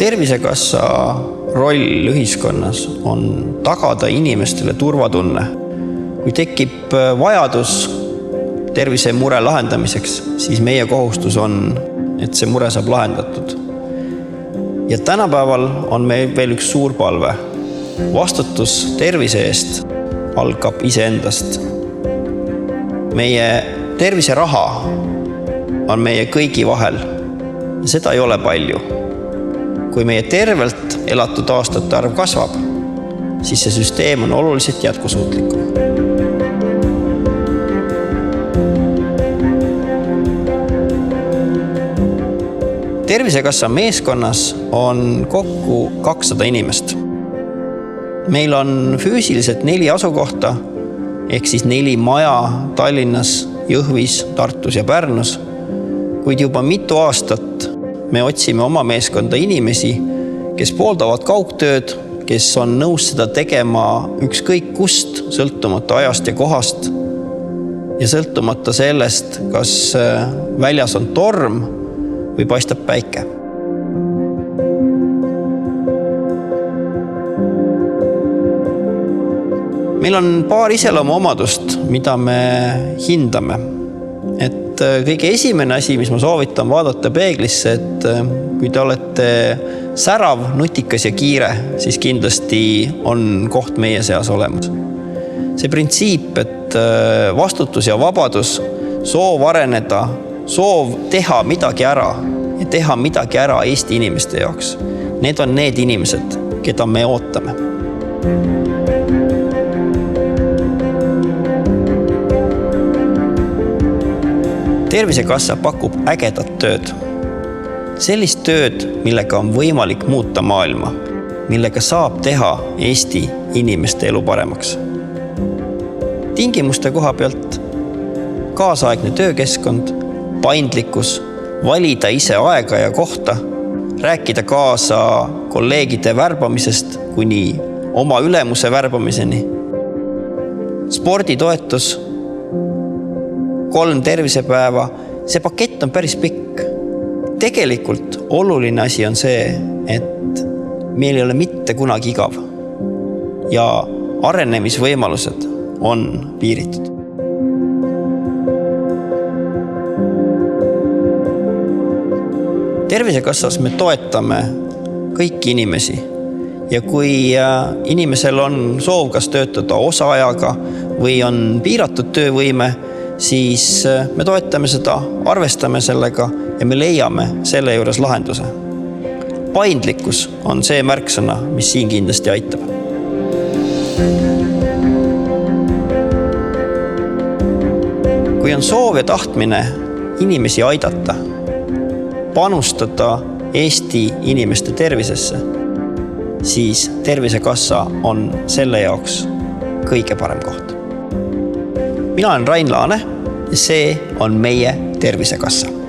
Tervisekassa roll ühiskonnas on tagada inimestele turvatunne. Kui tekib vajadus tervisemure lahendamiseks, siis meie kohustus on, et see mure saab lahendatud. Ja tänapäeval on meil veel üks suur palve. Vastutus tervise eest algab iseendast. Meie terviseraha on meie kõigi vahel. Seda ei ole palju. Kui meie tervelt elatud aastate arv kasvab, siis see süsteem on oluliselt jätkusuutlikum. Tervisekassa meeskonnas on kokku 200 inimest. Meil on füüsiliselt 4 asukohta, ehk siis 4 maja Tallinnas, Jõhvis, Tartus ja Pärnus, kuid juba mitu aastat me otsime oma meeskonda inimesi, kes pooldavad kaugtööd, kes on nõus seda tegema ükskõik kust, sõltumata ajast ja kohast ja sõltumata sellest, kas väljas on torm või paistab päike. Meil on paar iseloomuomadust, mida me hindame. Kõige esimene asi, mis ma soovitan vaadata peeglisse, et kui te olete särav, nutikas ja kiire, siis kindlasti on koht meie seas olemas. See printsiip, et vastutus ja vabadus, soov areneda, soov teha midagi ära ja teha midagi ära Eesti inimeste jaoks. Need on need inimesed, keda me ootame. Tervisekassa pakub ägedat tööd. Sellist tööd, millega on võimalik muuta maailma, millega saab teha Eesti inimeste elu paremaks. Tingimuste koha pealt kaasaegne töökeskkond, paindlikkus, valida ise aega ja kohta, rääkida kaasa kolleegide värbamisest kuni oma ülemuse värbamiseni, sporditoetus, 3 tervisepäeva, see pakett on päris pikk. Tegelikult oluline asi on see, et meil ei ole mitte kunagi igav ja arenemisvõimalused on piiritud. Tervisekassas me toetame kõiki inimesi ja kui inimesel on soov kas töötada osaajaga või on piiratud töövõime, siis me toetame seda, arvestame sellega ja me leiame selle juures lahenduse. Paindlikkus on see märksõna, mis siin kindlasti aitab. Kui on soov ja tahtmine inimesi aidata, panustada Eesti inimeste tervisesse, siis Tervisekassa on selle jaoks kõige parem koht. Mina olen Rain Laane ja see on meie Tervisekassa.